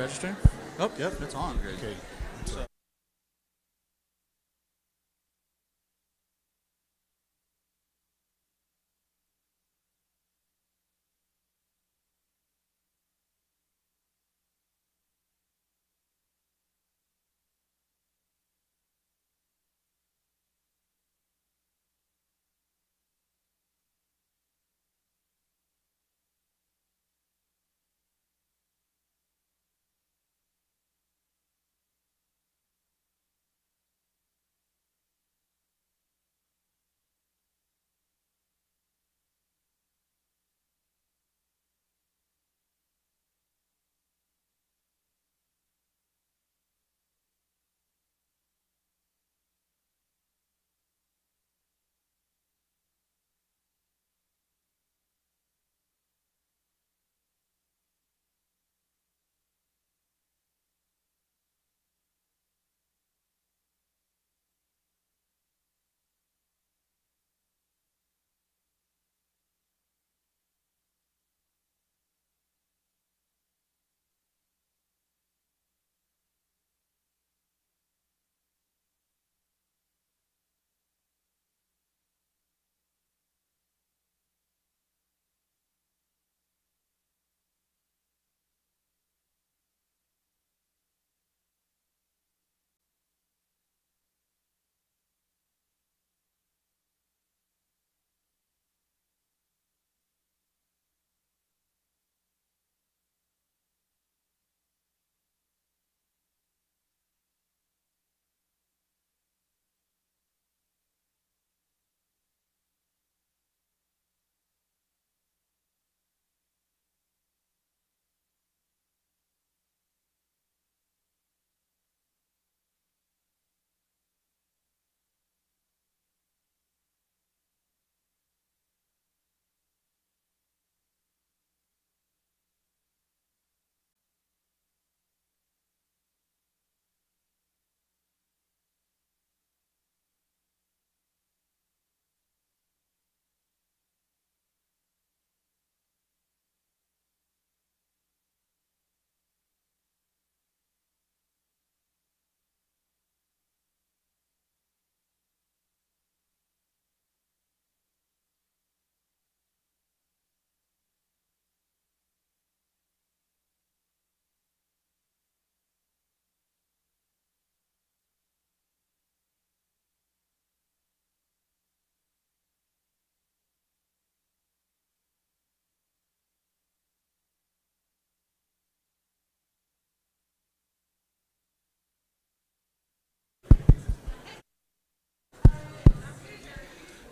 registering? Oh, yep, it's on. Good. Okay.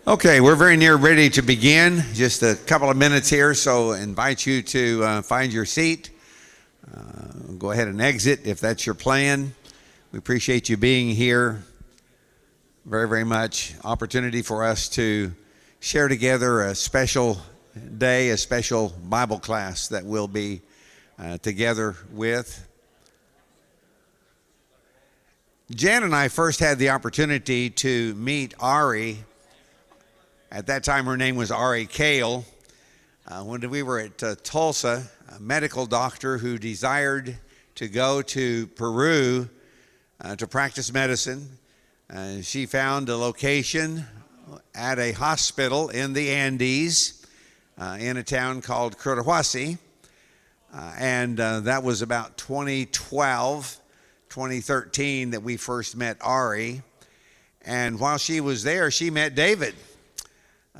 Okay, we're very near ready to begin. Just a couple of minutes here, so I invite you to find your seat. Go ahead and exit if that's your plan. We appreciate you being here very, very much. Opportunity for us to share together a special day, a special Bible class that we'll be together with. Jan and I first had the opportunity to meet Ari. At that time, her name was Ari Kale. When we were at Tulsa, a medical doctor who desired to go to Peru to practice medicine. She found a location at a hospital in the Andes in a town called Cotahuasi. And that was about 2012, 2013 that we first met Ari. And while she was there, she met David.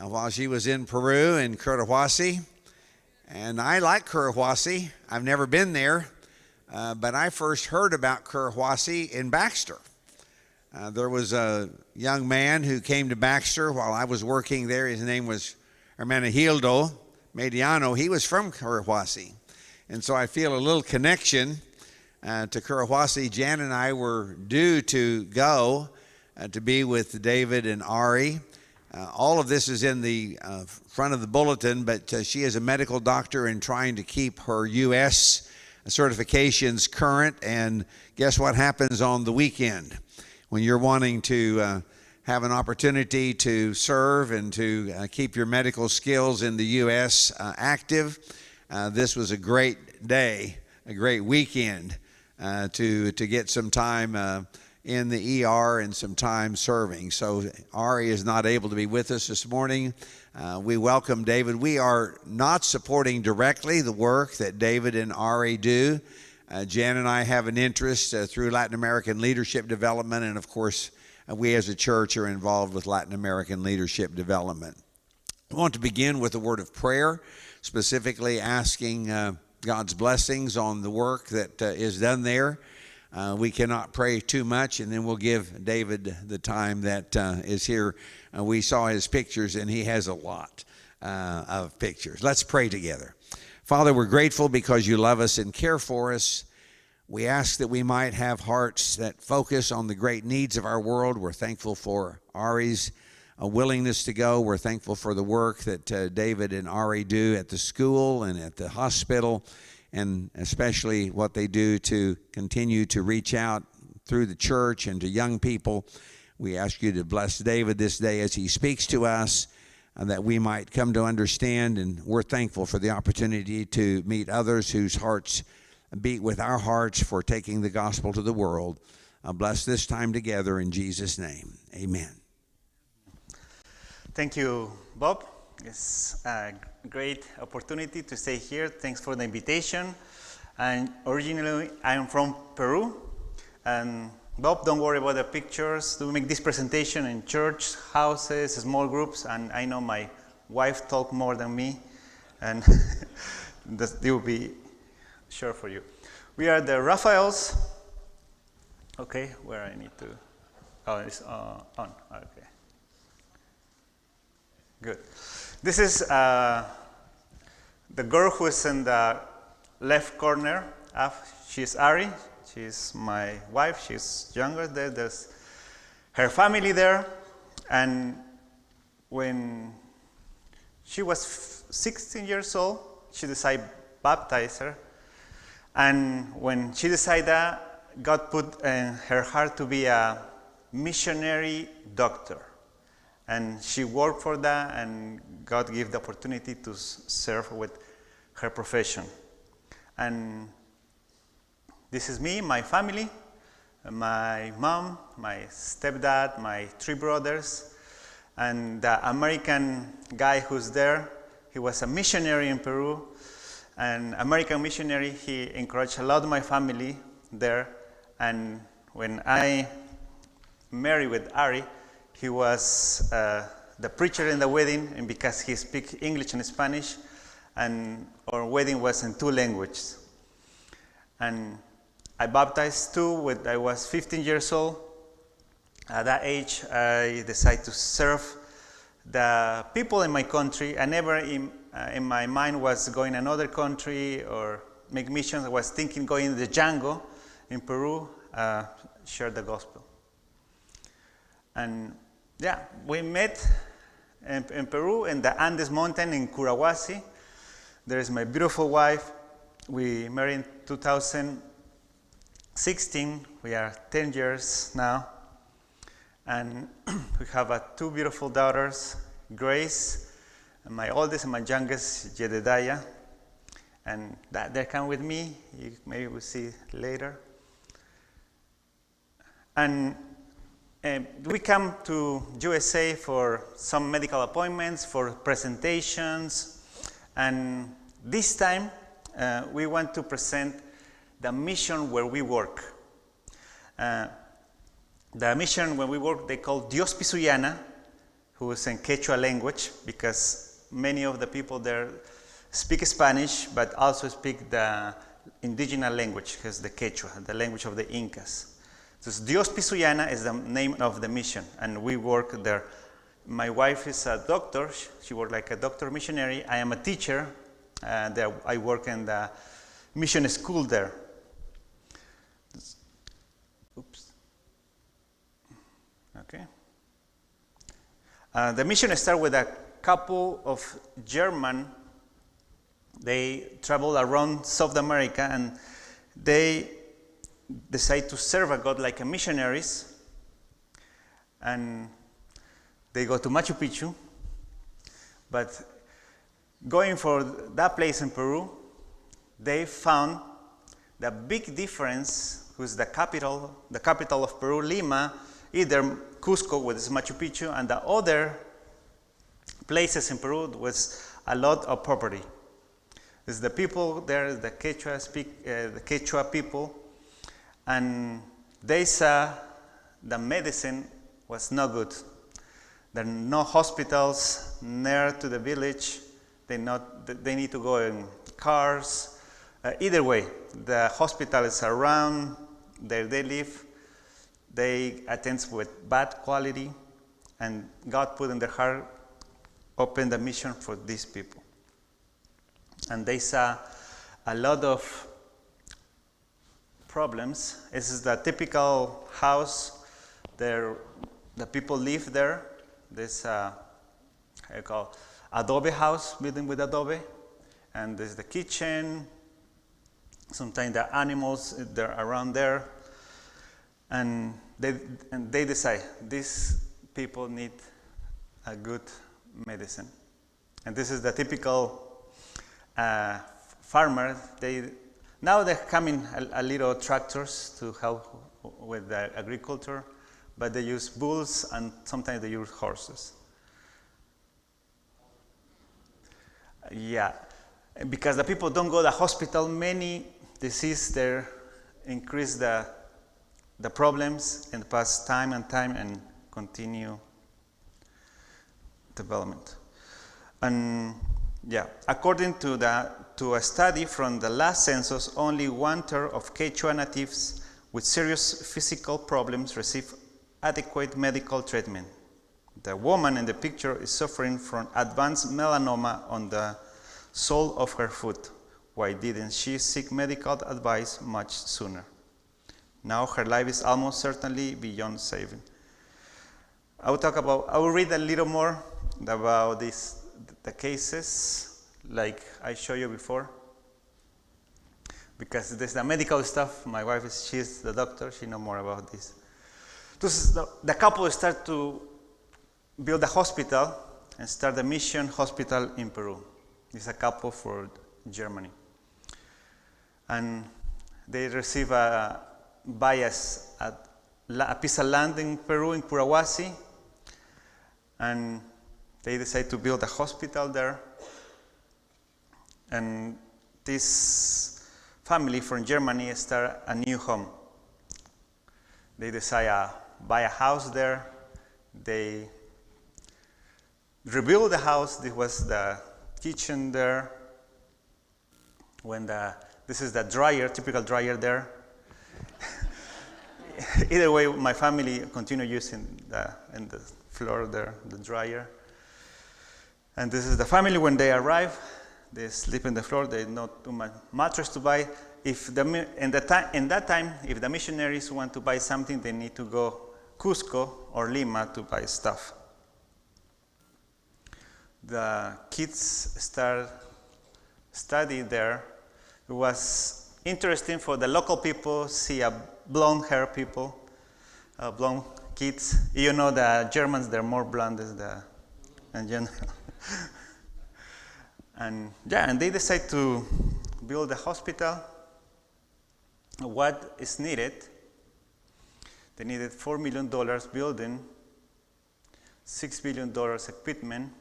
While she was in Peru in Cotahuasi. And I like Cotahuasi. I've never been there, but I first heard about Cotahuasi in Baxter. There was a young man who came to Baxter while I was working there. His name was Hermenegildo Mediano. He was from Cotahuasi. And so I feel a little connection to Cotahuasi. Jan and I were due to go to be with David and Ari. All of this is in the front of the bulletin, but she is a medical doctor and trying to keep her U.S. certifications current. And guess what happens on the weekend when you're wanting to have an opportunity to serve and to keep your medical skills in the U.S. active? This was a great day great weekend to get some time in the ER and some time serving. So Ari is not able to be with us this morning. We welcome David. We are not supporting directly the work that David and Ari do. Jan and I have an interest through Latin American leadership development, and of course we as a church are involved with Latin American leadership development. I want to begin with a word of prayer, specifically asking God's blessings on the work that is done there. We cannot pray too much, and then we'll give David the time that is here. We saw his pictures, and he has a lot of pictures. Let's pray together. Father, we're grateful because you love us and care for us. We ask that we might have hearts that focus on the great needs of our world. We're thankful for Ari's willingness to go. We're thankful for the work that David and Ari do at the school and at the hospital, and especially what they do to continue to reach out through the church and to young people. We ask you to bless David this day as he speaks to us, and that we might come to understand, and we're thankful for the opportunity to meet others whose hearts beat with our hearts for taking the gospel to the world. Bless this time together in Jesus' name. Amen. Thank you, Bob. It's a great opportunity to stay here. Thanks for the invitation. And originally, I'm from Peru. And Bob, don't worry about the pictures. We make this presentation in church, houses, small groups. And I know my wife talked more than me. And it will be sure for you. We are the Rafaels. Okay, where I need to. Oh, it's on. Okay. Good. This is the girl who is in the left corner. She's Ari. She's my wife. She's younger there. There's her family there. And when she was 16 years old, she decided to baptize her. And when she decided that, God put in her heart to be a missionary doctor. And she worked for that, and God gave the opportunity to serve with her profession. And this is me, my family, my mom, my stepdad, my 3 brothers, and the American guy who's there. He was a missionary in Peru, an American missionary. He encouraged a lot of my family there. And when I married with Ari, he was the preacher in the wedding, and because he speaks English and Spanish, and our wedding was in 2 languages. And I baptized too when I was 15 years old. At that age, I decided to serve the people in my country. I never in my mind was going another country or make missions. I was thinking going to the jungle in Peru, share the gospel. And yeah, we met in Peru in the Andes mountain in Curahuasi. There is my beautiful wife. We married in 2016. We are 10 years now. And we have 2 beautiful daughters, Grace, and my oldest and my youngest, Jedediah. And they come with me. Maybe we'll see later. And we come to USA for some medical appointments, for presentations, and this time we want to present the mission where we work. The mission where we work, they call Dios Pisuyana, who is in Quechua language, because many of the people there speak Spanish, but also speak the indigenous language, because the Quechua, the language of the Incas. So Dios Pisuyana is the name of the mission, and we work there. My wife is a doctor. She worked like a doctor missionary. I am a teacher. I work in the mission school there. Oops. Okay. The mission started with a couple of German. They traveled around South America, and they decide to serve a God like a missionaries, and they go to Machu Picchu. But going for that place in Peru, they found The big difference was the capital of Peru, Lima, either Cusco, which is Machu Picchu, and the other places in Peru was a lot of property. It's the people there, the Quechua people, and they saw the medicine was no good. There are no hospitals near to the village. They need to go in cars. Either way, the hospital is around where they live. They attend with bad quality, and God put in their heart, open the mission for these people. And they saw a lot of problems. This is the typical house. The people live there. This how you call adobe house, building with adobe, and there's the kitchen. Sometimes the animals they're around there, and they decide these people need a good medicine, and this is the typical farmer. Now they're coming a little tractors to help with the agriculture, but they use bulls and sometimes they use horses. Yeah, because the people don't go to the hospital, many diseases there increase the problems in the past time and continue development. And yeah, according to a study from the last census, only 1/3 of Quechua natives with serious physical problems receive adequate medical treatment. The woman in the picture is suffering from advanced melanoma on the sole of her foot. Why didn't she seek medical advice much sooner? Now her life is almost certainly beyond saving. I will read a little more about the cases like I showed you before. Because there's the medical stuff. My wife she's the doctor, she knows more about this. The couple start to build a hospital and start the mission hospital in Peru. It's a couple for Germany. And they receive a piece of land in Peru, in Curahuasi, and they decide to build a hospital there. And this family from Germany start a new home. They decide buy a house there. They rebuild the house. This was the kitchen there. This is the dryer, typical dryer there. Either way, my family continue using in the floor there, the dryer. And this is the family when they arrive. They sleep in the floor. They not too much mattress to buy. In that time, if the missionaries want to buy something, they need to go Cusco or Lima to buy stuff. The kids start study there. It was interesting for the local people see a blonde hair people, blonde kids. You know the Germans, they're more blonde in general. And they decide to build a hospital. What is needed? They needed $4 million building, $6 billion equipment,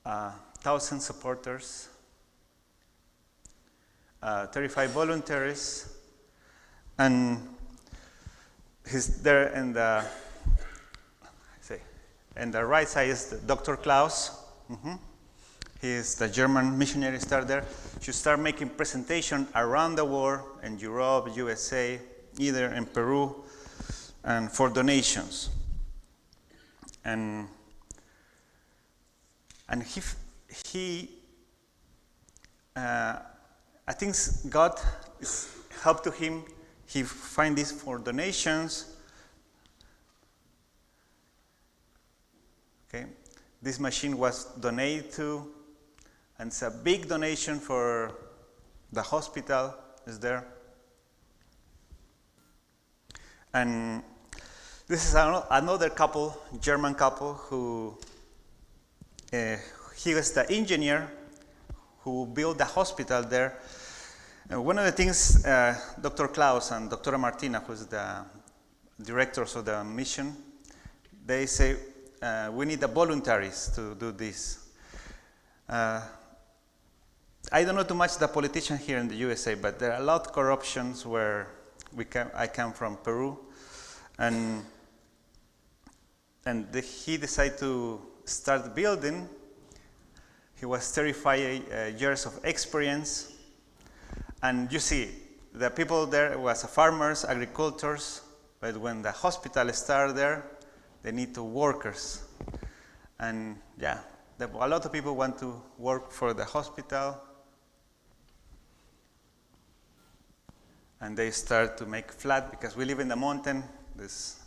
1,000 supporters, 35 volunteers, and he's there in the right side is Dr. Klaus. He is the German missionary star there. She start making presentation around the world in Europe, USA, either in Peru, and for donations. And he I think God helped to him. He find this for donations. Okay, this machine was donated to, and it's a big donation for the hospital is there. And this is another couple, German couple, who he was the engineer who built the hospital there. One of the things Dr. Klaus and Dr. Martina, who's the directors of the mission, they say we need the voluntaries to do this. I don't know too much the politicians here in the USA, but there are a lot of corruptions where I come from Peru, and he decided to start building. He was 35 years of experience, and you see, the people there was farmers, agricultors, but when the hospital started there, they need workers, and yeah, a lot of people want to work for the hospital, and they start to make flat because we live in the mountain. There's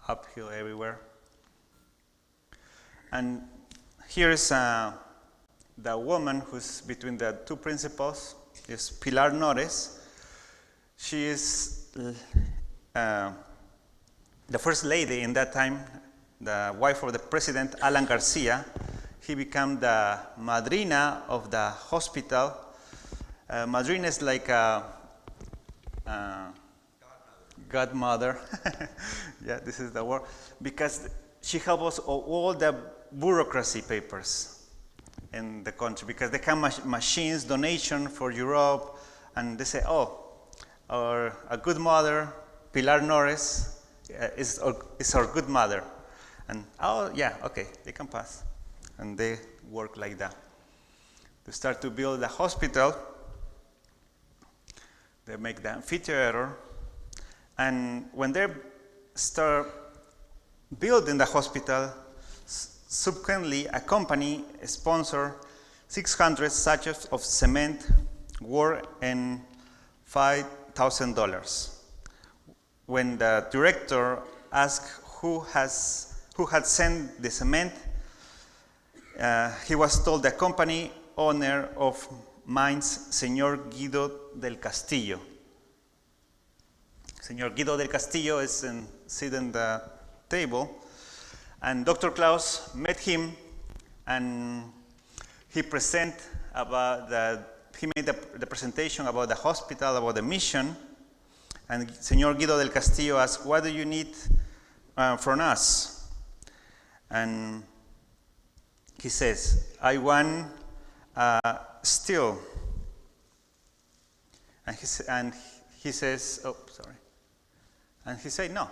uphill everywhere, and here's the woman who's between the two principals is Pilar Nores. She is the first lady in that time, the wife of the president, Alan Garcia. He became the madrina of the hospital. Madrina is like a godmother. Yeah, this is the word. Because she helps us all the bureaucracy papers in the country, because they have machines, donation for Europe, and they say, oh, a good mother, Pilar Nores, is our good mother. And, oh, yeah, okay, they can pass. And they work like that. They start to build the hospital. They make the amphitheater. And when they start building the hospital, subsequently, a company sponsored 600 sachets of cement worth in $5,000. When the director asked who had sent the cement, he was told the company owner of mines, Señor Guido del Castillo. Señor Guido del Castillo is sitting in the table. And Dr. Klaus met him, and he made the presentation about the hospital, about the mission. And Señor Guido del Castillo asked, what do you need from us? And he says, I want steel. And he says, oh, sorry. And he said, no.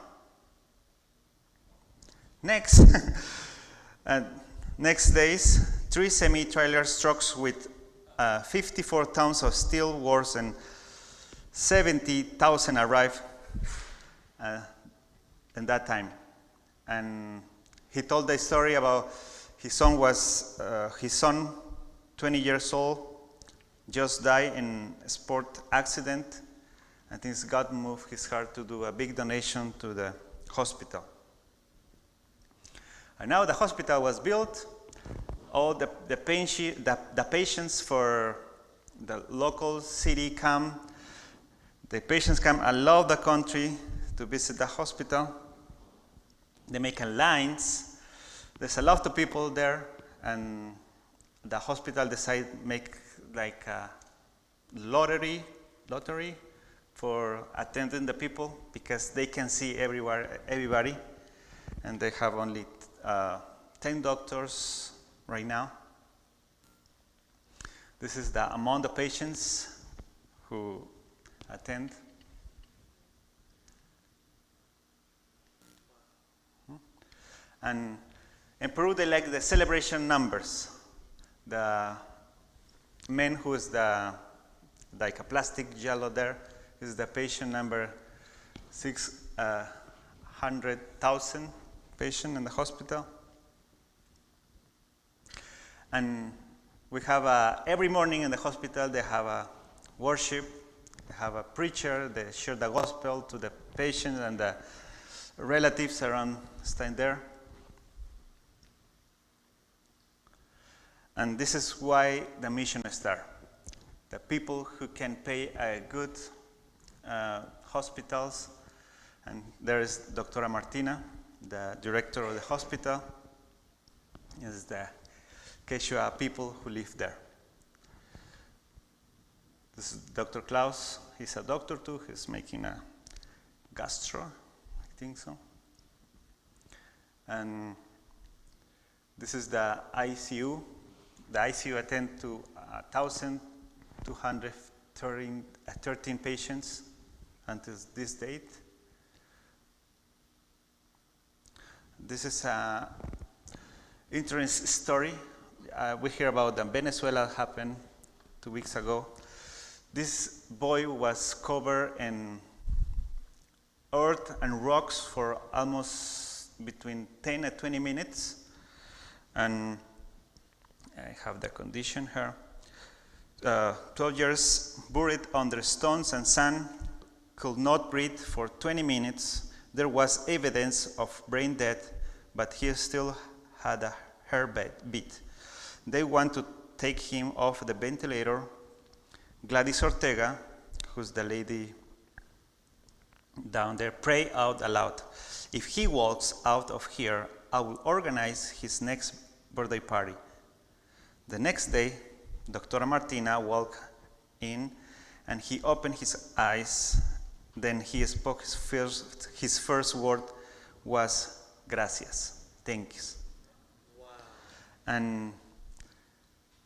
Next days, 3 semi-trailer trucks with 54 tons of steel worth and 70,000 arrived in that time. And he told the story about his son, 20 years old, just died in a sport accident. I think God moved his heart to do a big donation to the hospital. And now the hospital was built. All the patients for the local city come. The patients come all over the country to visit the hospital. They make lines. There's a lot of people there, and the hospital decided to make like a lottery for attending the people, because they can see everybody, and they have only 10 doctors right now. This is the amount of patients who attend. And in Peru, they like the celebration numbers. The man who is like a plastic yellow there is the patient number 600,000 patient in the hospital. And we have every morning in the hospital, they have a worship, they have a preacher, they share the gospel to the patients and the relatives around staying there. And this is why the mission started. The people who can pay a good hospitals, and there is Dr. Martina, the director of the hospital, is the Quechua people who live there. This is Dr. Klaus. He's a doctor too. He's making a gastro, I think so. And this is the ICU. The ICU attend to 1,213 patients until this date. This is an interesting story. We hear about the Venezuela happened 2 weeks ago. This boy was covered in earth and rocks for almost between 10 and 20 minutes. And I have the condition here. 12 years buried under stones and sand, could not breathe for 20 minutes. There was evidence of brain death, but he still had a heartbeat. They want to take him off the ventilator. Gladys Ortega, who's the lady down there, pray out aloud. If he walks out of here, I will organize his next birthday party. The next day, Dr. Martina walked in and he opened his eyes. Then he spoke his first word was gracias, thanks. Wow. And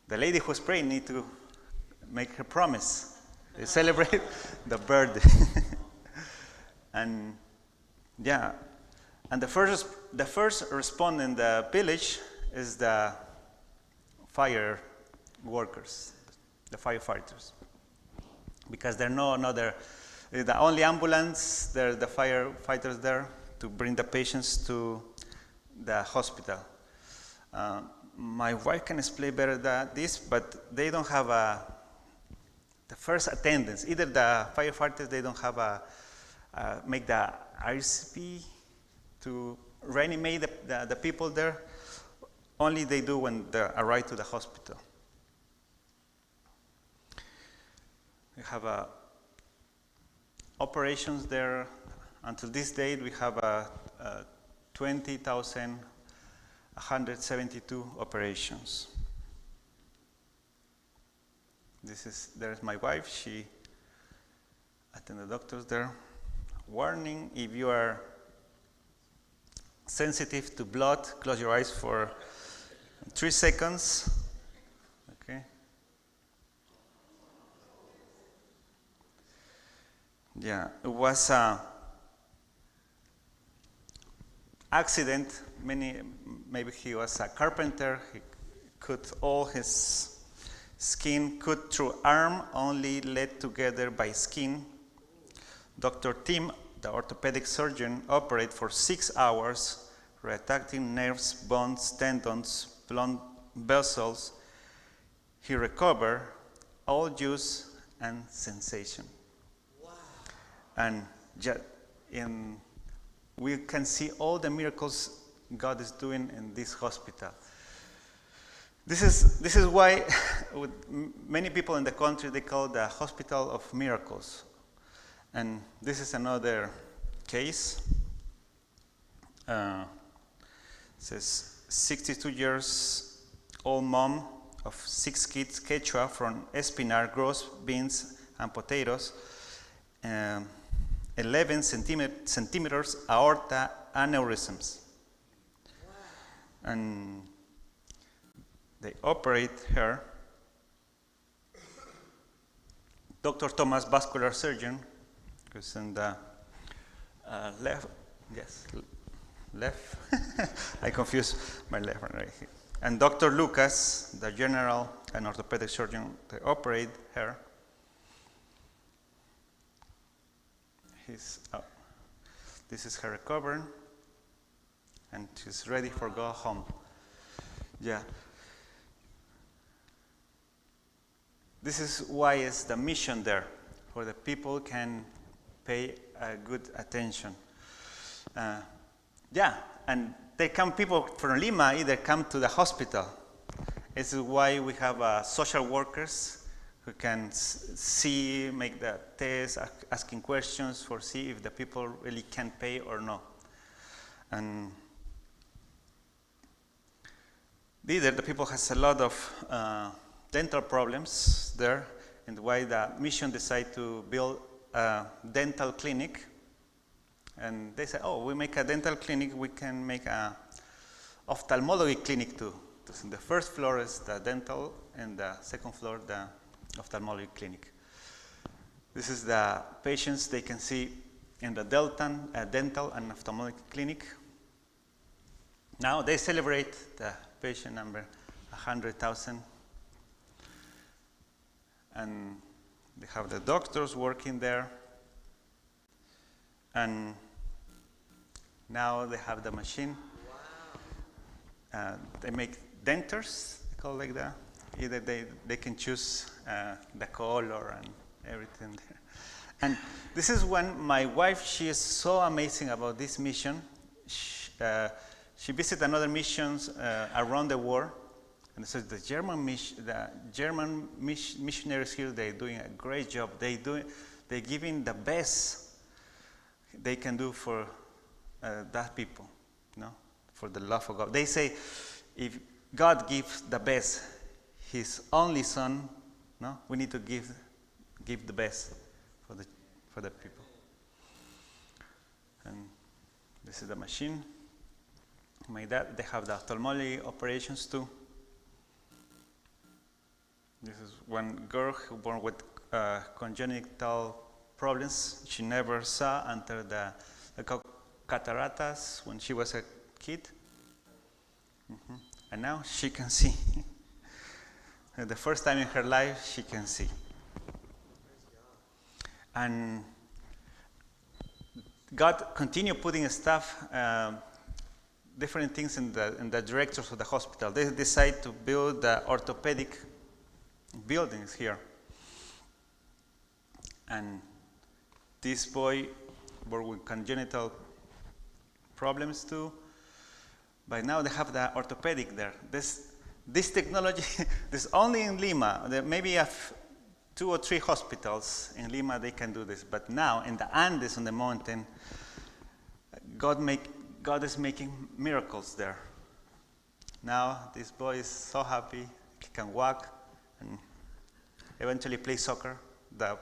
the lady who's praying need to make her promise. They celebrate the birthday. And yeah, and the first respondent in the village is the fire workers, the firefighters, because there are no another. The only ambulance, there are the firefighters there to bring the patients to the hospital. My wife can explain better this, but they don't have the first attendance. Either the firefighters, they don't have make the RCP to reanimate the people there. Only they do when they arrive to the hospital. We have operations there. Until this date, we have 20,172 operations. There's my wife. She attended the doctors there. Warning, if you are sensitive to blood, close your eyes for 3 seconds. Okay. Yeah, it was an accident. Maybe he was a carpenter. He cut all his skin, cut through arm, only led together by skin. Dr. Tim, the orthopedic surgeon, operated for 6 hours, retracting nerves, bones, tendons, blood vessels. He recovered all use and sensation. Wow. And we can see all the miracles God is doing in this hospital. This is why with many people in the country, they call it the Hospital of Miracles. And this is another case. It says 62 years old mom of 6 kids, Quechua, from Espinar, grows beans and potatoes, 11 centimeters aorta aneurysms. Wow. And they operate her. Dr. Thomas, vascular surgeon, who's in the left, I confuse my left and right here. And Dr. Lucas, the general and orthopedic surgeon, they operate her. This is her recovering, and she's ready for go home. Yeah. This is why it's the mission there, where the people can pay good attention. Yeah, and they come, people from Lima either come to the hospital. This is why we have social workers who can see, make the test, asking questions for see if the people really can pay or not. And either the people has a lot of dental problems there, and why the mission decided to build a dental clinic. And they said, oh, we make a dental clinic, we can make a ophthalmology clinic too. So the first floor is the dental, and the second floor, the ophthalmology clinic. This is the patients they can see in the dental and ophthalmology clinic. Now they celebrate the patient number 100,000. And they have the doctors working there. And now they have the machine. Wow. They make dentures, called like that. Either they can choose the color and everything there. And this is when my wife, she is so amazing about this mission. She visited another missions around the world. And so the German missionaries here, they're doing a great job. They're giving the best they can do for that people, for the love of God. They say, if God gives the best, His only Son, we need to give the best for the people. And this is the machine. My dad, they have the ophthalmology operations too. This is one girl who born with congenital problems. She never saw until the cataracts when she was a kid. And now she can see. The first time in her life, she can see. And God continued putting stuff, different things in the directors of the hospital. They decided to build the orthopedic buildings here. And this boy born with congenital problems too. But now they have the orthopedic there. This technology is only in Lima. There maybe have 2 or 3 hospitals in Lima they can do this. But now in the Andes on the mountain, God is making miracles there. Now this boy is so happy. He can walk and eventually play soccer. The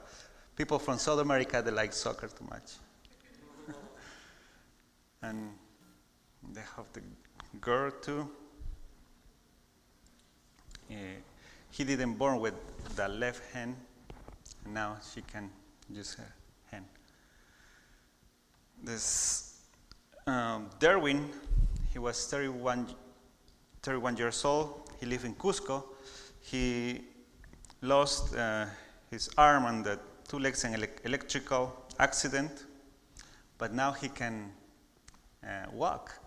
people from South America, they like soccer too much. And they have the girl too. He didn't born with the left hand, and now she can use her hand. This Derwin, he was 31 years old. He lived in Cusco. He lost his arm and the 2 legs in an electrical accident, but now he can walk.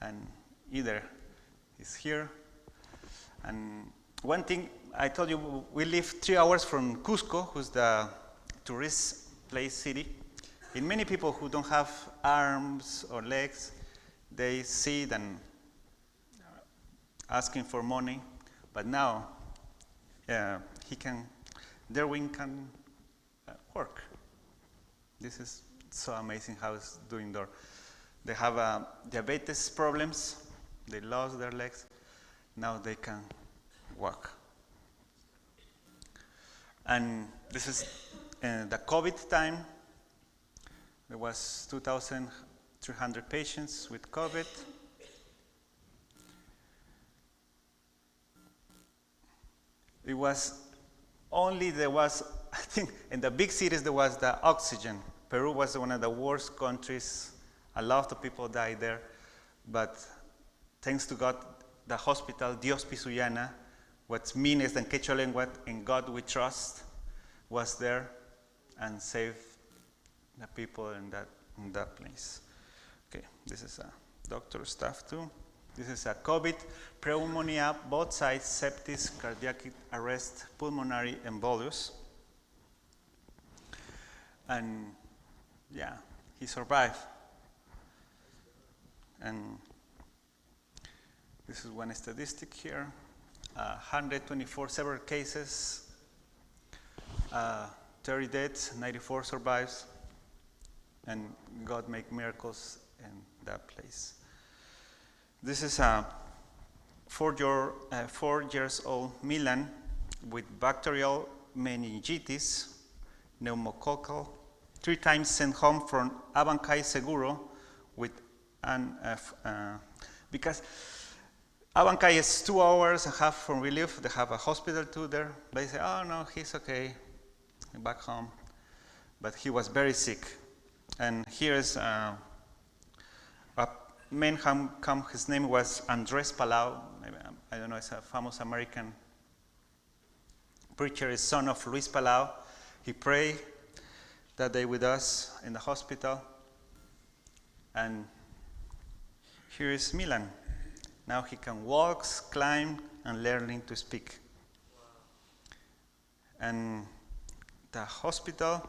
And either he's here. And one thing I told you, we live 3 hours from Cusco, who's the tourist place city. And many people who don't have arms or legs, they see it and asking for money. But now Derwin can work. This is so amazing how it's doing there. They have diabetes problems. They lost their legs. Now they can walk. And this is the COVID time. There was 2,300 patients with COVID. It was only I think in the big cities there was the oxygen. Peru was one of the worst countries. A lot of people died there. But thanks to God, the hospital, Dios Pisuyana, what's meanest in Quechua language, in God we trust, was there and saved the people in that place. Okay, this is a doctor stuff too. This is a COVID, pneumonia, both sides, sepsis, cardiac arrest, pulmonary embolus. And yeah, he survived. And this is one statistic here. 124 severe cases, 30 deaths, 94 survives, and God make miracles in that place. This is a 4 years old Milan with bacterial meningitis, pneumococcal, 3 times sent home from Abancay Seguro with because Abancay is 2 hours and a half from Relief. They have a hospital too there. They say, oh no, he's okay, back home. But he was very sick. And here's a man his name was Andres Palau. I don't know, it's a famous American preacher, is son of Luis Palau. He prayed that day with us in the hospital. And here is Milan. Now he can walk, climb, and learning to speak. And the hospital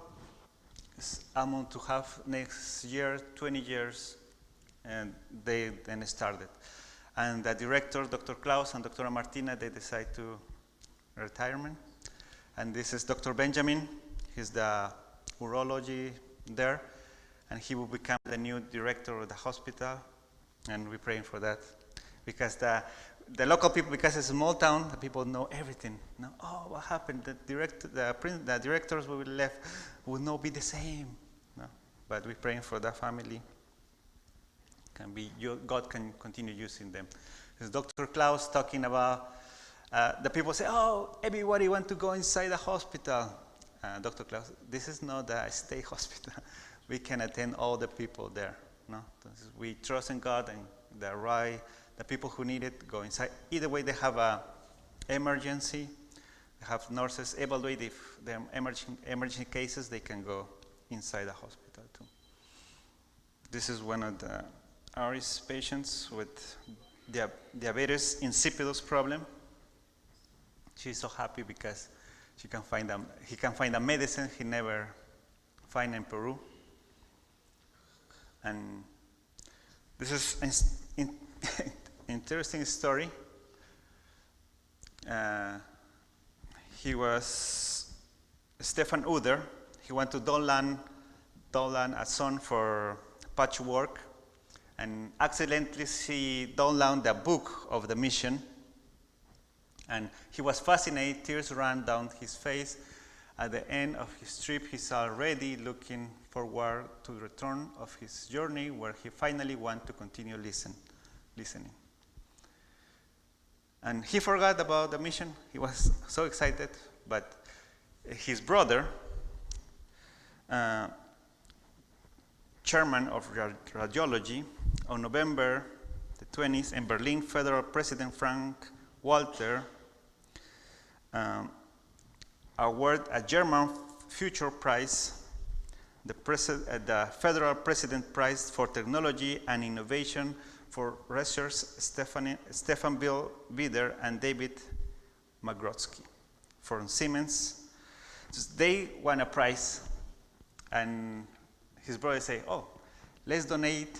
is aiming to have next year 20 years, and they then started. And the director, Dr. Klaus and Dr. Martina, they decide to retirement. And this is Dr. Benjamin. He's the urology there, and he will become the new director of the hospital, and we're praying for that. Because the local people, because it's a small town, the people know everything. No, oh, what happened? The directors will be left will not be the same. No, but we're praying for that family. God can continue using them. There's Dr. Klaus talking about the people say, oh, everybody want to go inside the hospital. Dr. Klaus, this is not a state hospital. We can attend all the people there. No, we trust in God, and the people who need it go inside. Either way, they have a emergency. They have nurses evaluate if there are emergency cases. They can go inside the hospital too. This is one of the Ari's patients with diabetes insipidus problem. She's so happy because he can find a medicine he never find in Peru. And this is an interesting story. He was Stefan Uder. He went to Donlan a son for patchwork, and accidentally he downloaded the book of the mission. And he was fascinated, tears ran down his face. At the end of his trip, he's already looking forward to the return of his journey, where he finally wants to continue listening. And he forgot about the mission. He was so excited, but his brother, chairman of radiology, on November the 20th in Berlin, Federal President Frank Walter awarded a German Future Prize, the Federal President Prize for Technology and Innovation for research Stefan Bieder and David Magrotsky from Siemens. So they won a prize, and his brother say, oh, let's donate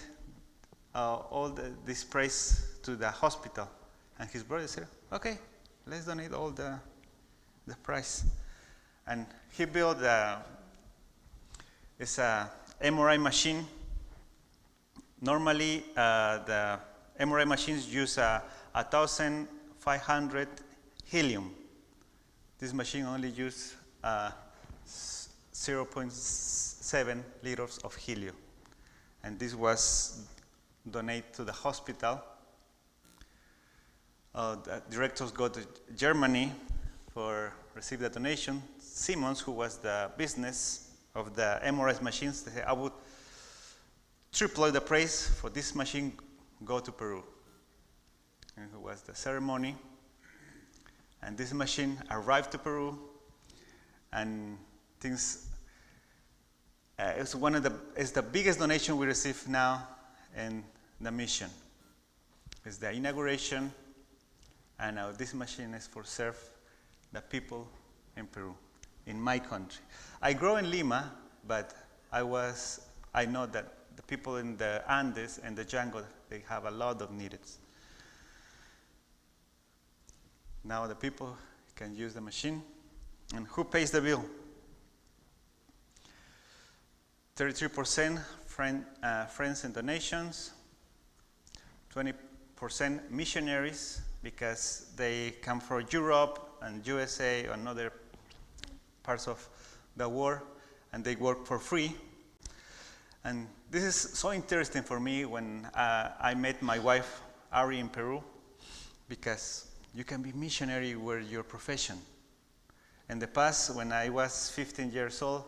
this prize to the hospital. And his brother said, okay, let's donate all the prize. And he built it's a MRI machine. Normally, the MRI machines use 1,500 helium. This machine only uses 0.7 liters of helium. And this was donated to the hospital. The directors go to Germany for receive the donation. Siemens, who was the business of the MRI machines, they said, I would triple the price for this machine, go to Peru. And it was the ceremony. And this machine arrived to Peru, and things, it's the biggest donation we receive now in the mission. It's the inauguration, and now this machine is for serve the people in Peru, in my country. I grew in Lima, but I know that the people in the Andes and the jungle, they have a lot of needs. Now the people can use the machine. And who pays the bill? 33% friends and donations, 20% missionaries, because they come from Europe and USA and other parts of the world, and they work for free. And this is so interesting for me when I met my wife, Ari, in Peru, because you can be missionary with your profession. In the past, when I was 15 years old,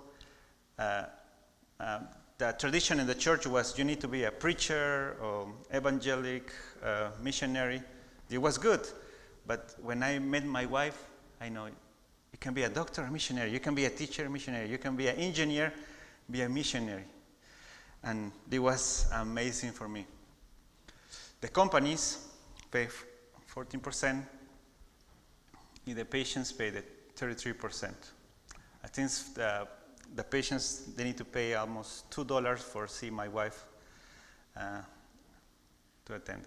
the tradition in the church was you need to be a preacher or evangelic missionary. It was good. But when I met my wife, I know you can be a doctor, a missionary. You can be a teacher, a missionary. You can be an engineer, be a missionary. And it was amazing for me. The companies pay 14%, and the patients pay the 33%. I think the patients, they need to pay almost $2 for see my wife to attend.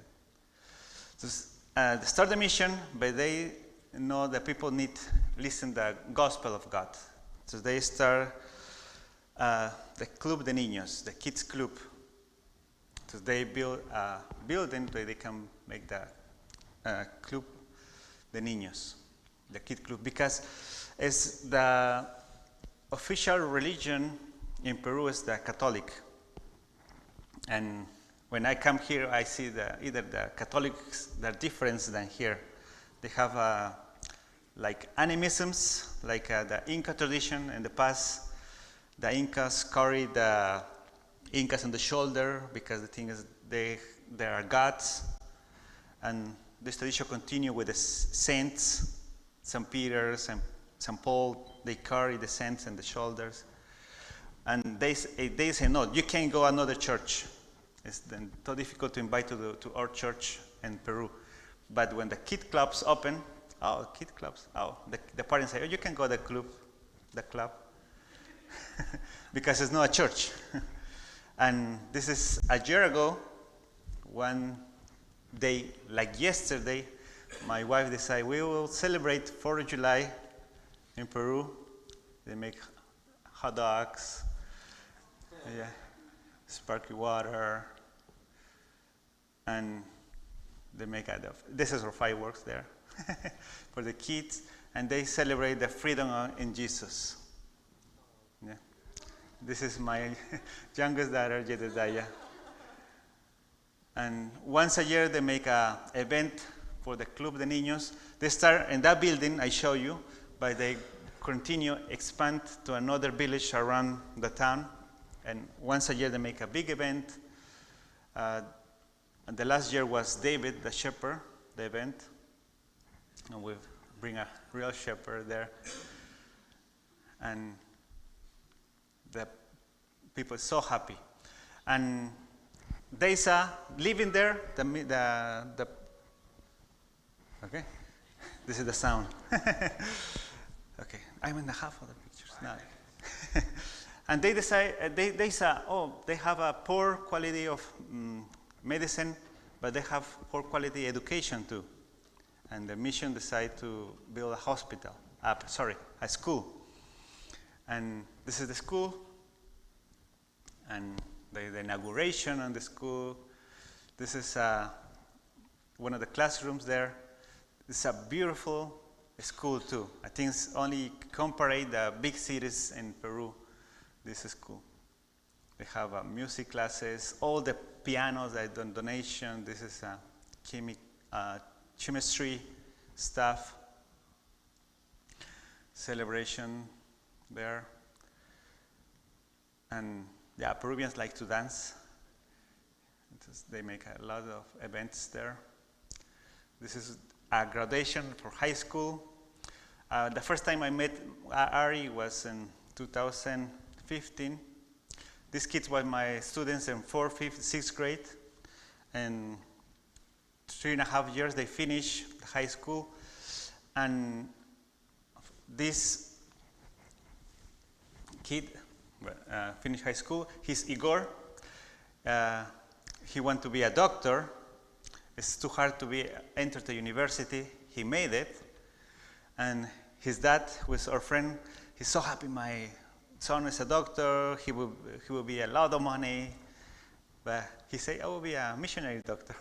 So, they start the mission, but they know that people need listen the gospel of God. So they start the Club de Niños, the kids club. So they build a building where they can make the Club de Niños, the kid club, because it's the official religion in Peru is the Catholic. And when I come here, I see either the Catholics, they're different than here. They have like animisms, like the Inca tradition. In the past, the Incas carried the Incas on the shoulder because the thing is they are gods. And this tradition continue with the saints, St. Peter, St. Paul. They carry the saints on the shoulders. And they say, no, you can't go another church. It's then so difficult to invite to our church in Peru. But when the kid clubs open, the parents say, oh, you can go to the club, because it's not a church. And this is a year ago, one day, like yesterday, my wife decided we will celebrate 4th of July in Peru. They make hot dogs, yeah, sparkly water, and they make this is our fireworks there for the kids, and they celebrate the freedom in Jesus. Yeah. This is my youngest daughter, Jedediah. And once a year they make an event for the Club de Niños. They start in that building I show you, but they continue expand to another village around the town. And once a year they make a big event. And the last year was David, the shepherd, the event. And we bring a real shepherd there. And the people are so happy. And there's living there, okay, this is the sound. Okay, I'm in the half of the pictures now. And they decide, they say, oh, they have a poor quality of medicine, but they have poor quality education too. And the mission decided to build a hospital, a school. And this is the school, and the inauguration on the school. This is one of the classrooms there. It's a beautiful school too. I think it's only compare the big cities in Peru. This is cool. They have music classes, all the pianos I done donation. This is chemistry stuff. Celebration there. And yeah, Peruvians like to dance. They make a lot of events there. This is a graduation for high school. The first time I met Ari was in 2015. These kids were my students in 4th, 5th, 6th grade. And 3.5 years they finished high school. And this kid finished high school. He's Igor. He wanted to be a doctor. It's too hard to enter the university. He made it. And his dad, who is our friend, he's so happy my son is a doctor. He will be a lot of money. But he said, I will be a missionary doctor.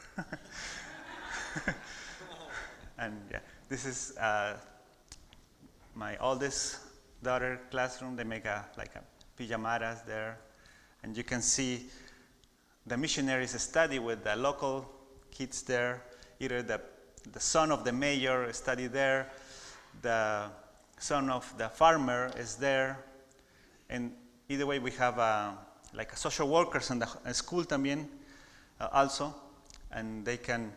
And yeah, this is my oldest the other classroom, they make like a pijamadas there. And you can see the missionaries study with the local kids there. Either the son of the mayor study there, the son of the farmer is there. And either way, we have like a social workers in the school también also. And they can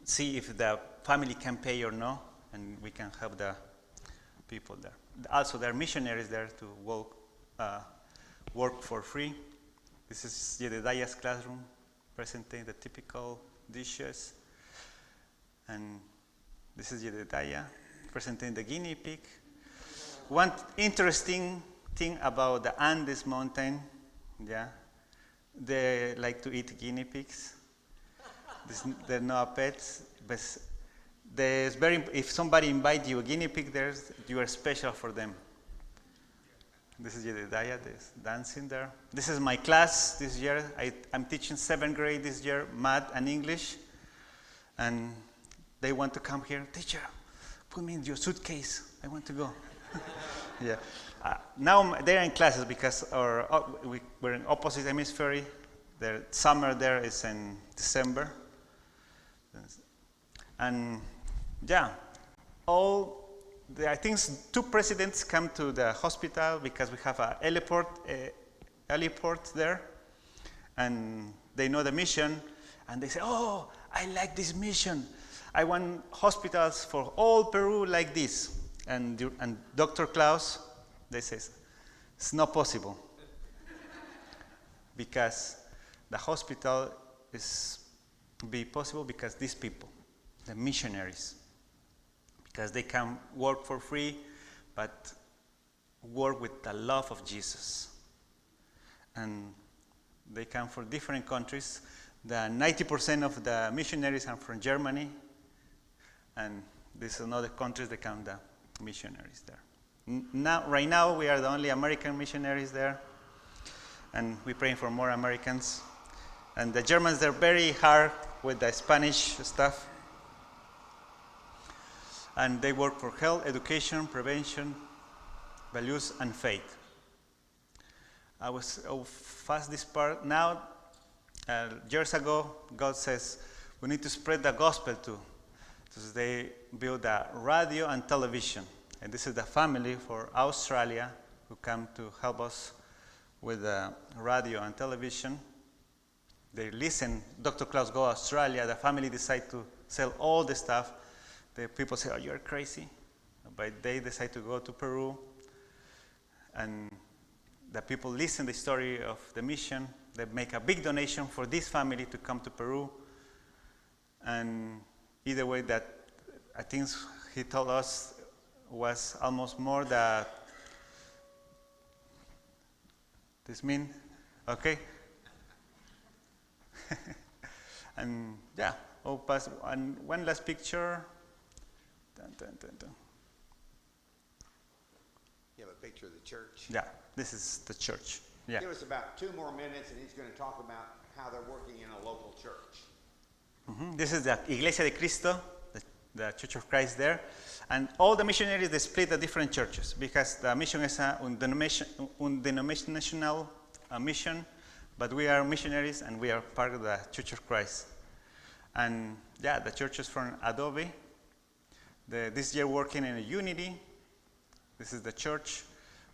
see if the family can pay or no. And we can help the people there. Also, there are missionaries there to work for free. This is Jedediah's classroom, presenting the typical dishes. And this is Jedediah, presenting the guinea pig. One interesting thing about the Andes mountain, yeah, they like to eat guinea pigs. They're not pets, but if somebody invites you a guinea pig, you are special for them. This is Jedediah, dancing there. This is my class this year. I'm teaching 7th grade this year, math and English. And they want to come here. Teacher, put me in your suitcase. I want to go. Yeah. Now they're in classes because we're in opposite hemisphere. The summer there is in December. And yeah, I think 2 presidents come to the hospital because we have a heliport there, and they know the mission, and they say, "Oh, I like this mission. I want hospitals for all Peru like this." And Dr. Klaus, they say, "It's not possible because the hospital is be possible because these people, the missionaries." Because they can work for free, but work with the love of Jesus. And they come from different countries. The 90% of the missionaries are from Germany, and these are other countries that come the missionaries there. Right now, we are the only American missionaries there, and we're praying for more Americans. And the Germans, they're very hard with the Spanish stuff. And they work for health, education, prevention, values, and faith. I was fast this part. Now, years ago, God says we need to spread the gospel too. So they build a radio and television. And this is the family for Australia who come to help us with the radio and television. They listen. Dr. Klaus go to Australia. The family decide to sell all the stuff. The people say, "Oh, you're crazy." But they decide to go to Peru. And the people listen the story of the mission. They make a big donation for this family to come to Peru. And either way, that I think he told us was almost more that this mean, okay? And yeah, and one last picture. Dun, dun, dun, dun. You have a picture of the church? Yeah, this is the church. Yeah. Give us about 2 more minutes, and he's going to talk about how they're working in a local church. Mm-hmm. This is the Iglesia de Cristo, the Church of Christ there. And all the missionaries, they split the different churches because the mission is a denominational mission, but we are missionaries and we are part of the Church of Christ. And yeah, the church is from Adobe. This year working in a unity. This is the church.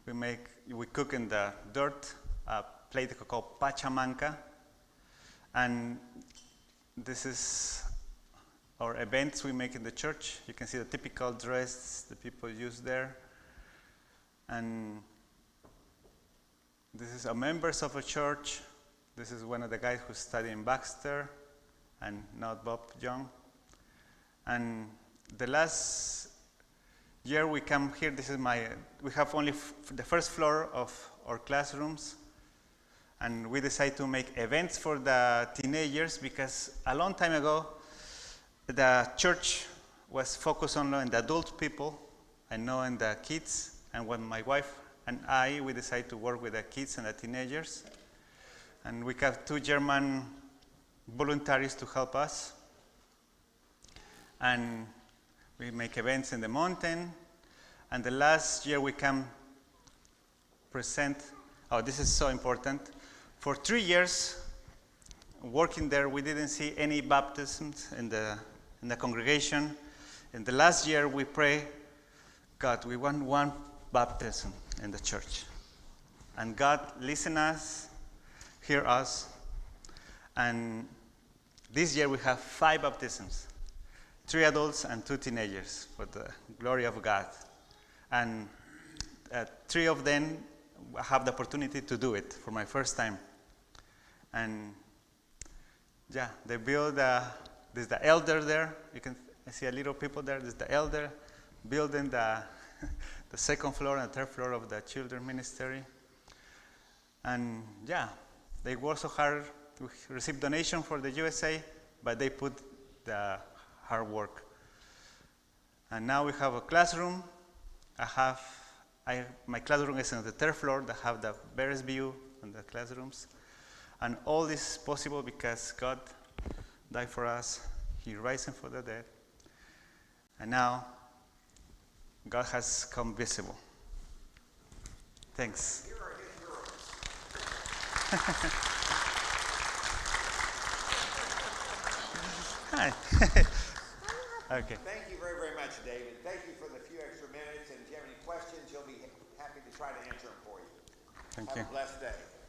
We cook in the dirt, a plate called pachamanca. And this is our events we make in the church. You can see the typical dress the people use there. And this is our members of a church. This is one of the guys who's studying Baxter, and not Bob Young. And the last year we come here, we have only the first floor of our classrooms, and we decided to make events for the teenagers because a long time ago, the church was focused on the adult people and not on the kids. And when my wife and we decided to work with the kids and the teenagers. And we have 2 German volunteers to help us. And we make events in the mountain. And the last year we can present, oh, this is so important. For 3 years working there, we didn't see any baptisms in the congregation. In the last year we pray, God, we want one baptism in the church. And God listen us, hear us. And this year we have 5 baptisms, 3 adults and 2 teenagers, for the glory of God. And 3 of them have the opportunity to do it for my first time. And yeah, they build, there's the elder there. You can see a little people there. There's the elder building the second floor and third floor of the children ministry. And yeah, they work so hard to receive donation for the USA, but they put the hard work. And now we have a classroom. My classroom is on the third floor that have the best view on the classrooms. And all this is possible because God died for us. He risen from the dead. And now God has come visible. Thanks. Hi. Okay. Thank you very, very much, David. Thank you for the few extra minutes. And if you have any questions, he'll be happy to try to answer them for you. Thank Have you. a blessed day.